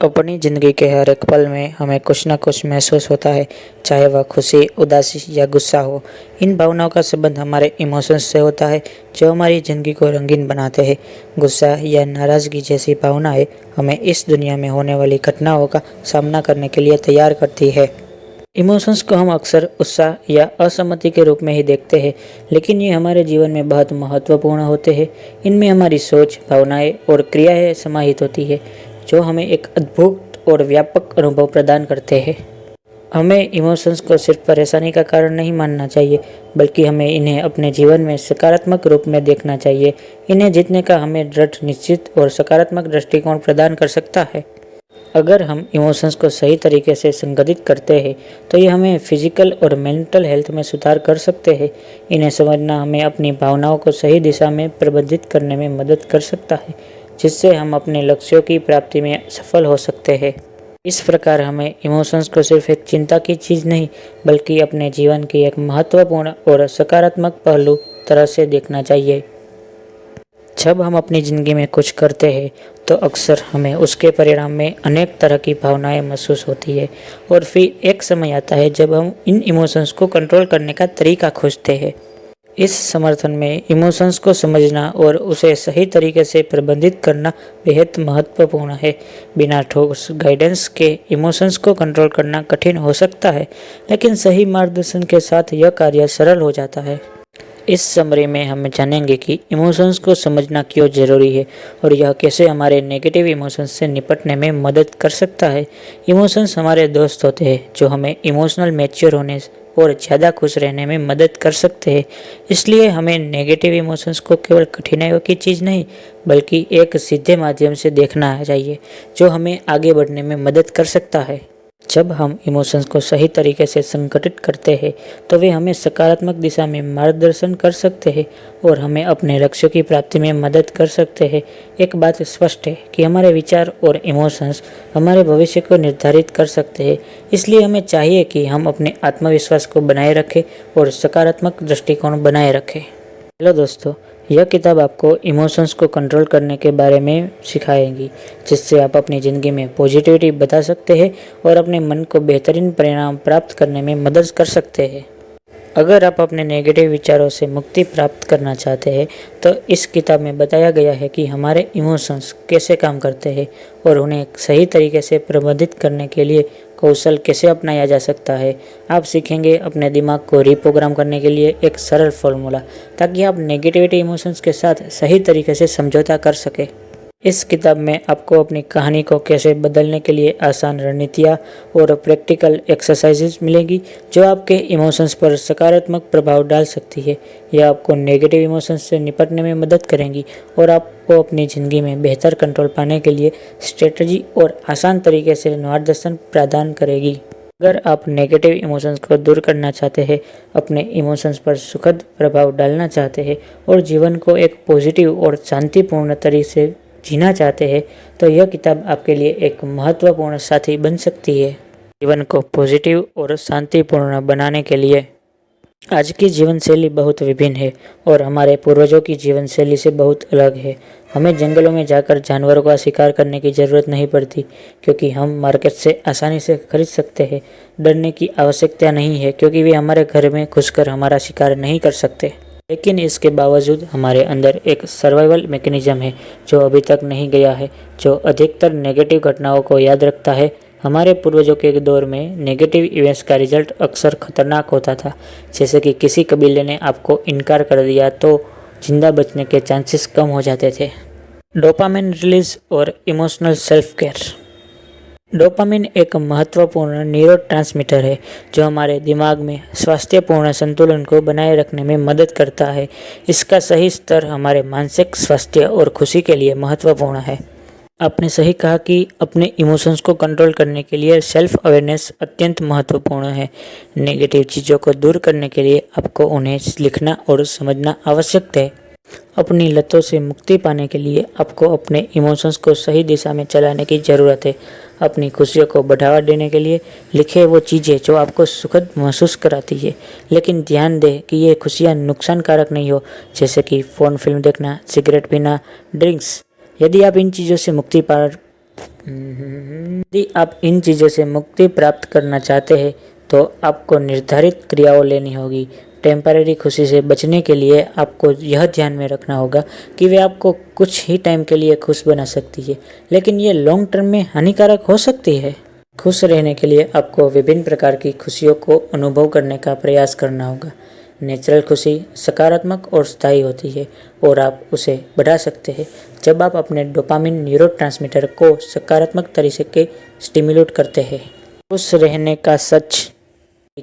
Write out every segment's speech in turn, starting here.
अपनी ज़िंदगी के हर एक पल में हमें कुछ ना कुछ महसूस होता है, चाहे वह खुशी, उदासी या गुस्सा हो। इन भावनाओं का संबंध हमारे इमोशंस से होता है, जो हमारी ज़िंदगी को रंगीन बनाते हैं। गुस्सा या नाराज़गी जैसी भावनाएं हमें इस दुनिया में होने वाली घटनाओं का सामना करने के लिए तैयार करती है। इमोशंस को हम अक्सर उत्साह या असहमति के रूप में ही देखते हैं, लेकिन ये हमारे जीवन में बहुत महत्वपूर्ण होते हैं। इनमें हमारी सोच, भावनाएं और क्रियाएं समाहित होती है, जो हमें एक अद्भुत और व्यापक अनुभव प्रदान करते हैं। हमें इमोशंस को सिर्फ परेशानी का कारण नहीं मानना चाहिए, बल्कि हमें इन्हें अपने जीवन में सकारात्मक रूप में देखना चाहिए। इन्हें जीतने का हमें दृढ़, निश्चित और सकारात्मक दृष्टिकोण प्रदान कर सकता है। अगर हम इमोशंस को सही तरीके से संगठित करते हैं, तो ये हमें फिजिकल और मेंटल हेल्थ में सुधार कर सकते हैं। इन्हें समझना हमें अपनी भावनाओं को सही दिशा में प्रबंधित करने में मदद कर सकता है, जिससे हम अपने लक्ष्यों की प्राप्ति में सफल हो सकते हैं। इस प्रकार हमें इमोशंस को सिर्फ एक चिंता की चीज़ नहीं, बल्कि अपने जीवन की एक महत्वपूर्ण और सकारात्मक पहलू तरह से देखना चाहिए। जब हम अपनी ज़िंदगी में कुछ करते हैं, तो अक्सर हमें उसके परिणाम में अनेक तरह की भावनाएं महसूस होती है, और फिर एक समय आता है जब हम इन इमोशंस को कंट्रोल करने का तरीका खोजते हैं। इस समर्थन में इमोशंस को समझना और उसे सही तरीके से प्रबंधित करना बेहद महत्वपूर्ण है। बिना ठोस गाइडेंस के इमोशंस को कंट्रोल करना कठिन हो सकता है, लेकिन सही मार्गदर्शन के साथ यह कार्य सरल हो जाता है। इस समरी में हम जानेंगे कि इमोशंस को समझना क्यों ज़रूरी है और यह कैसे हमारे नेगेटिव इमोशंस से निपटने में मदद कर सकता है। इमोशंस हमारे दोस्त होते हैं, जो हमें इमोशनल मैच्योर होने और ज़्यादा खुश रहने में मदद कर सकते हैं। इसलिए हमें नेगेटिव इमोशंस को केवल कठिनाइयों की चीज़ नहीं, बल्कि एक सीधे माध्यम से देखना चाहिए, जो हमें आगे बढ़ने में मदद कर सकता है। जब हम इमोशंस को सही तरीके से संगठित करते हैं, तो वे हमें सकारात्मक दिशा में मार्गदर्शन कर सकते हैं और हमें अपने लक्ष्यों की प्राप्ति में मदद कर सकते हैं। एक बात स्पष्ट है कि हमारे विचार और इमोशंस हमारे भविष्य को निर्धारित कर सकते हैं। इसलिए हमें चाहिए कि हम अपने आत्मविश्वास को बनाए रखें और सकारात्मक दृष्टिकोण बनाए रखें। हेलो दोस्तों, यह किताब आपको इमोशंस को कंट्रोल करने के बारे में सिखाएगी, जिससे आप अपनी ज़िंदगी में पॉजिटिविटी बता सकते हैं और अपने मन को बेहतरीन परिणाम प्राप्त करने में मदद कर सकते हैं। अगर आप अपने नेगेटिव विचारों से मुक्ति प्राप्त करना चाहते हैं, तो इस किताब में बताया गया है कि हमारे इमोशंस कैसे काम करते हैं और उन्हें सही तरीके से प्रबंधित करने के लिए कौशल कैसे अपनाया जा सकता है। आप सीखेंगे अपने दिमाग को रिप्रोग्राम करने के लिए एक सरल फॉर्मूला, ताकि आप नेगेटिविटी इमोशंस के साथ सही तरीके से समझौता कर सकें। इस किताब में आपको अपनी कहानी को कैसे बदलने के लिए आसान रणनीतियाँ और प्रैक्टिकल एक्सरसाइजेज मिलेंगी, जो आपके इमोशंस पर सकारात्मक प्रभाव डाल सकती है। यह आपको नेगेटिव इमोशंस से निपटने में मदद करेंगी और आपको अपनी ज़िंदगी में बेहतर कंट्रोल पाने के लिए स्ट्रेटजी और आसान तरीके से मार्गदर्शन प्रदान करेगी। अगर आप नेगेटिव इमोशंस को दूर करना चाहते हैं, अपने इमोशंस पर सुखद प्रभाव डालना चाहते हैं और जीवन को एक पॉजिटिव और शांतिपूर्ण तरीके से जीना चाहते हैं, तो यह किताब आपके लिए एक महत्वपूर्ण साथी बन सकती है। जीवन को पॉजिटिव और शांतिपूर्ण बनाने के लिए आज की जीवन शैली बहुत विभिन्न है और हमारे पूर्वजों की जीवन शैली से बहुत अलग है। हमें जंगलों में जाकर जानवरों का शिकार करने की ज़रूरत नहीं पड़ती, क्योंकि हम मार्केट से आसानी से खरीद सकते हैं। डरने की आवश्यकता नहीं है, क्योंकि वे हमारे घर में घुसकर हमारा शिकार नहीं कर सकते। लेकिन इसके बावजूद हमारे अंदर एक सर्वाइवल मैकेनिज्म है, जो अभी तक नहीं गया है, जो अधिकतर नेगेटिव घटनाओं को याद रखता है। हमारे पूर्वजों के दौर में नेगेटिव इवेंट्स का रिजल्ट अक्सर खतरनाक होता था, जैसे कि किसी कबीले ने आपको इनकार कर दिया तो जिंदा बचने के चांसेस कम हो जाते थे। डोपामिन रिलीज और इमोशनल सेल्फ केयर। डोपामिन एक महत्वपूर्ण न्यूरोट्रांसमीटर है, जो हमारे दिमाग में स्वास्थ्यपूर्ण संतुलन को बनाए रखने में मदद करता है। इसका सही स्तर हमारे मानसिक स्वास्थ्य और खुशी के लिए महत्वपूर्ण है। आपने सही कहा कि अपने इमोशंस को कंट्रोल करने के लिए सेल्फ अवेयरनेस अत्यंत महत्वपूर्ण है। नेगेटिव चीज़ों को दूर करने के लिए आपको उन्हें लिखना और समझना आवश्यक है। अपनी लतों से मुक्ति पाने के लिए आपको अपने इमोशंस को सही दिशा में चलाने की ज़रूरत है। अपनी खुशियों को बढ़ावा देने के लिए लिखें वो चीज़ें जो आपको सुखद महसूस कराती है, लेकिन ध्यान दें कि ये खुशियाँ नुकसानकारक नहीं हो, जैसे कि फ़ोन, फिल्म देखना, सिगरेट पीना, ड्रिंक्स। यदि आप इन चीज़ों से मुक्ति पा यदि आप इन चीज़ों से मुक्ति प्राप्त करना चाहते हैं तो आपको निर्धारित क्रियाओं लेनी होगी। टेम्परेरी खुशी से बचने के लिए आपको यह ध्यान में रखना होगा कि वे आपको कुछ ही टाइम के लिए खुश बना सकती है, लेकिन ये लॉन्ग टर्म में हानिकारक हो सकती है। खुश रहने के लिए आपको विभिन्न प्रकार की खुशियों को अनुभव करने का प्रयास करना होगा। नेचुरल खुशी सकारात्मक और स्थायी होती है और आप उसे बढ़ा सकते हैं जब आप अपने डोपामिन न्यूरोट्रांसमीटर को सकारात्मक तरीके से स्टिमुलेट करते हैं। खुश रहने का सच,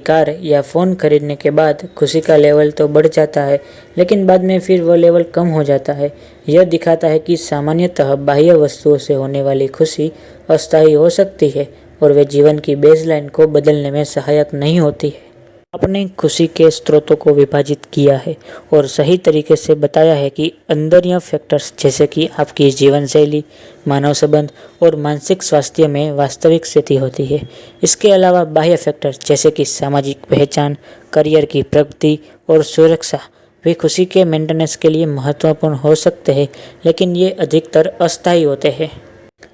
कार या फ़ोन खरीदने के बाद खुशी का लेवल तो बढ़ जाता है, लेकिन बाद में फिर वह लेवल कम हो जाता है। यह दिखाता है कि सामान्यतः बाह्य वस्तुओं से होने वाली खुशी अस्थायी हो सकती है और वे जीवन की बेसलाइन को बदलने में सहायक नहीं होती है। आपने खुशी के स्रोतों को विभाजित किया है और सही तरीके से बताया है कि अंदरिया फैक्टर्स जैसे कि आपकी जीवन शैली, मानव संबंध और मानसिक स्वास्थ्य में वास्तविक स्थिति होती है। इसके अलावा बाह्य फैक्टर्स जैसे कि सामाजिक पहचान, करियर की प्रगति और सुरक्षा वे खुशी के मेंटेनेंस के लिए महत्वपूर्ण हो सकते हैं, लेकिन ये अधिकतर अस्थायी होते हैं।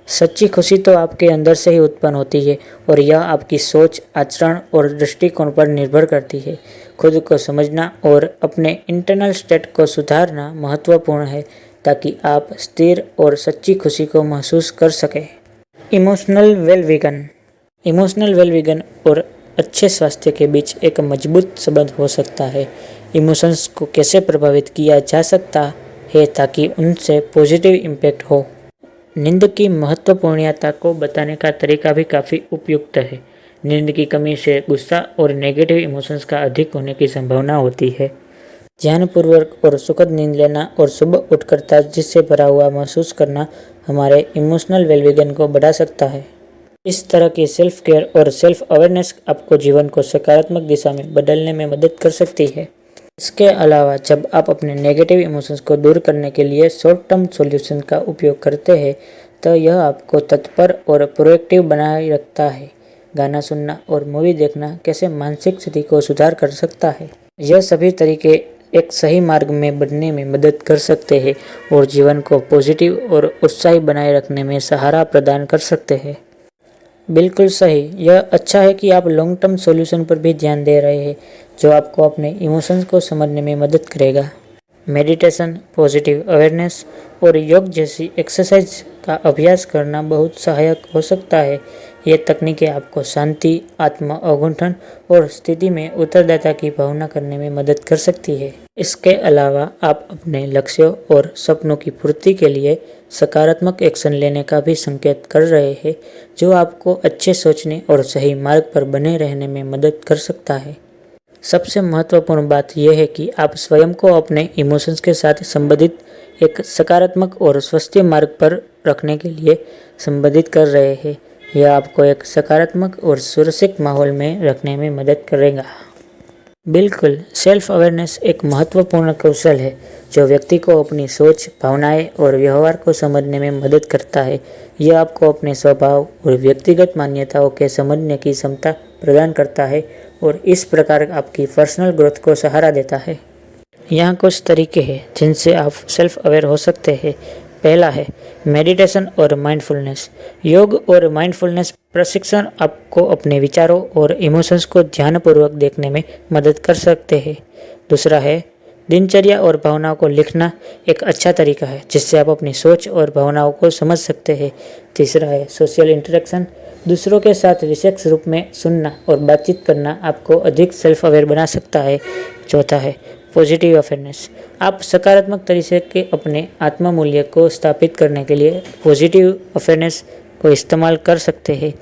सच्ची खुशी तो आपके अंदर से ही उत्पन्न होती है और यह आपकी सोच, आचरण और दृष्टिकोण पर निर्भर करती है। खुद को समझना और अपने इंटरनल स्टेट को सुधारना महत्वपूर्ण है ताकि आप स्थिर और सच्ची खुशी को महसूस कर सकें। इमोशनल वेलबींग और अच्छे स्वास्थ्य के बीच एक मजबूत संबंध हो सकता है। इमोशंस को कैसे प्रभावित किया जा सकता है ताकि उनसे पॉजिटिव इम्पैक्ट हो। नींद की महत्वपूर्णता को बताने का तरीका भी काफ़ी उपयुक्त है। नींद की कमी से गुस्सा और नेगेटिव इमोशंस का अधिक होने की संभावना होती है। ध्यानपूर्वक और सुखद नींद लेना और सुबह उठकर ताजगी से भरा हुआ महसूस करना हमारे इमोशनल वेलबींग को बढ़ा सकता है। इस तरह की सेल्फ केयर और सेल्फ अवेयरनेस आपको जीवन को सकारात्मक दिशा में बदलने में मदद कर सकती है। इसके अलावा जब आप अपने नेगेटिव इमोशंस को दूर करने के लिए शॉर्ट टर्म सॉल्यूशन का उपयोग करते हैं तो यह आपको तत्पर और प्रोएक्टिव बनाए रखता है। गाना सुनना और मूवी देखना कैसे मानसिक स्थिति को सुधार कर सकता है। यह सभी तरीके एक सही मार्ग में बढ़ने में मदद कर सकते हैं और जीवन को पॉजिटिव और उत्साही बनाए रखने में सहारा प्रदान कर सकते हैं। बिल्कुल सही। यह अच्छा है कि आप लॉन्ग टर्म सॉल्यूशन पर भी ध्यान दे रहे हैं जो आपको अपने इमोशंस को समझने में मदद करेगा। मेडिटेशन, पॉजिटिव अवेयरनेस और योग जैसी एक्सरसाइज का अभ्यास करना बहुत सहायक हो सकता है। ये तकनीकें आपको शांति, आत्म अवगुंठन और स्थिति में उत्तरदायिता की भावना करने में मदद कर सकती है। इसके अलावा आप अपने लक्ष्यों और सपनों की पूर्ति के लिए सकारात्मक एक्शन लेने का भी संकेत कर रहे हैं जो आपको अच्छे सोचने और सही मार्ग पर बने रहने में मदद कर सकता है। सबसे महत्वपूर्ण बात यह है कि आप स्वयं को अपने इमोशंस के साथ संबंधित एक सकारात्मक और स्वस्थ मार्ग पर रखने के लिए संबोधित कर रहे हैं। यह आपको एक सकारात्मक और सुरक्षित माहौल में रखने में मदद करेगा। बिल्कुल, सेल्फ अवेयरनेस एक महत्वपूर्ण कौशल है जो व्यक्ति को अपनी सोच, भावनाएं और व्यवहार को समझने में मदद करता है। यह आपको अपने स्वभाव और व्यक्तिगत मान्यताओं के समझने की क्षमता प्रदान करता है और इस प्रकार आपकी पर्सनल ग्रोथ को सहारा देता है। यहाँ कुछ तरीके हैं जिनसे आप सेल्फ अवेयर हो सकते हैं। पहला है मेडिटेशन और माइंडफुलनेस। योग और माइंडफुलनेस प्रशिक्षण आपको अपने विचारों और इमोशंस को ध्यानपूर्वक देखने में मदद कर सकते हैं। दूसरा है दिनचर्या और भावनाओं को लिखना, एक अच्छा तरीका है जिससे आप अपनी सोच और भावनाओं को समझ सकते हैं। तीसरा है सोशल इंटरेक्शन। दूसरों के साथ विशेष रूप में सुनना और बातचीत करना आपको अधिक सेल्फ अवेयर बना सकता है। चौथा है पॉजिटिव अवेयरनेस। आप सकारात्मक तरीके के अपने आत्म मूल्य को स्थापित करने के लिए पॉजिटिव अवेयरनेस को इस्तेमाल कर सकते हैं।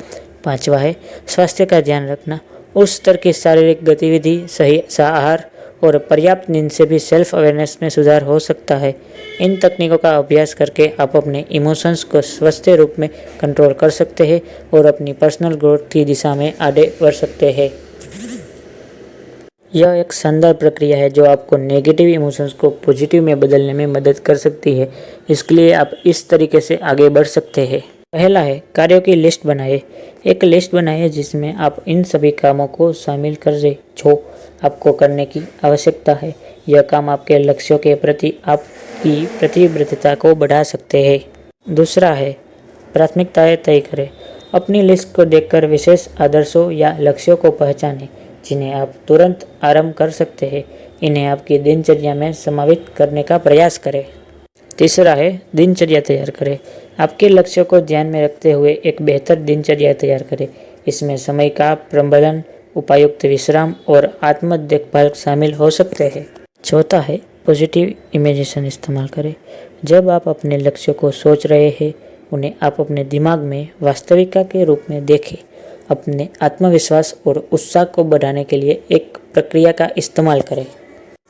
पांचवा है स्वास्थ्य का ध्यान रखना। उस स्तर की शारीरिक गतिविधि, सही आहार और पर्याप्त नींद से भी सेल्फ अवेयरनेस में सुधार हो सकता है। इन तकनीकों का अभ्यास करके आप अपने इमोशंस को स्वस्थ रूप में कंट्रोल कर सकते हैं और अपनी पर्सनल ग्रोथ की दिशा में आगे बढ़ सकते हैं। यह एक शानदार प्रक्रिया है जो आपको नेगेटिव इमोशंस को पॉजिटिव में बदलने में मदद कर सकती है। इसके लिए आप इस तरीके से आगे बढ़ सकते हैं। पहला है कार्यों की लिस्ट बनाइए। एक लिस्ट बनाइए जिसमें आप इन सभी कामों को शामिल कर दें जो आपको करने की आवश्यकता है। यह काम आपके लक्ष्यों के प्रति आपकी प्रतिबद्धता को बढ़ा सकते हैं। दूसरा है प्राथमिकताएं तय करें। अपनी लिस्ट को देखकर विशेष आदर्शों या लक्ष्यों को पहचानें जिन्हें आप तुरंत आरंभ कर सकते हैं। इन्हें आपकी दिनचर्या में समावित करने का प्रयास करें। तीसरा है दिनचर्या तैयार करें। आपके लक्ष्यों को ध्यान में रखते हुए एक बेहतर दिनचर्या तैयार करें। इसमें समय का प्रबंधन, उपयुक्त विश्राम और आत्म देखभाल शामिल हो सकते हैं। चौथा है पॉजिटिव इमेजिनेशन इस्तेमाल करें। जब आप अपने लक्ष्यों को सोच रहे हैं, उन्हें आप अपने दिमाग में वास्तविकता के रूप में देखें। अपने आत्मविश्वास और उत्साह को बढ़ाने के लिए एक प्रक्रिया का इस्तेमाल करें।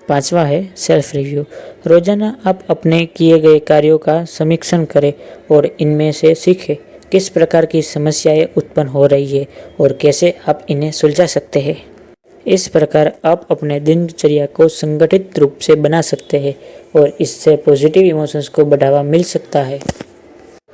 पांचवा है सेल्फ रिव्यू। रोजाना आप अपने किए गए कार्यों का समीक्षण करें और इनमें से सीखें किस प्रकार की समस्याएं उत्पन्न हो रही है और कैसे आप इन्हें सुलझा सकते हैं। इस प्रकार आप अपने दिनचर्या को संगठित रूप से बना सकते हैं और इससे पॉजिटिव इमोशंस को बढ़ावा मिल सकता है।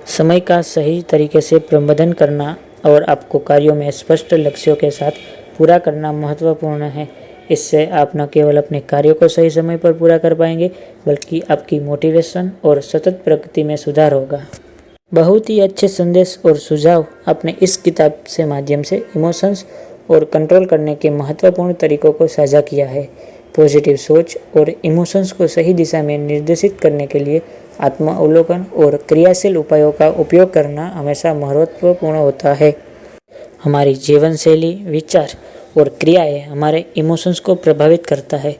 समय का सही तरीके से प्रबंधन करना और आपको कार्यों में स्पष्ट लक्ष्यों के साथ पूरा करना महत्वपूर्ण है। इससे आप न केवल अपने कार्यों को सही समय पर पूरा कर पाएंगे, बल्कि आपकी मोटिवेशन और सतत प्रगति में सुधार होगा। बहुत ही अच्छे संदेश और सुझाव आपने इस किताब से माध्यम से इमोशंस और कंट्रोल करने के महत्वपूर्ण तरीकों को साझा किया है। पॉजिटिव सोच और इमोशंस को सही दिशा में निर्देशित करने के लिए आत्म अवलोकन और क्रियाशील उपायों का उपयोग करना हमेशा महत्वपूर्ण होता है। हमारी जीवन शैली, विचार और क्रियाएं हमारे इमोशंस को प्रभावित करता है।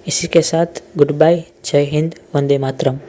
इसी के साथ गुड बाय, जय हिंद, वंदे मातरम।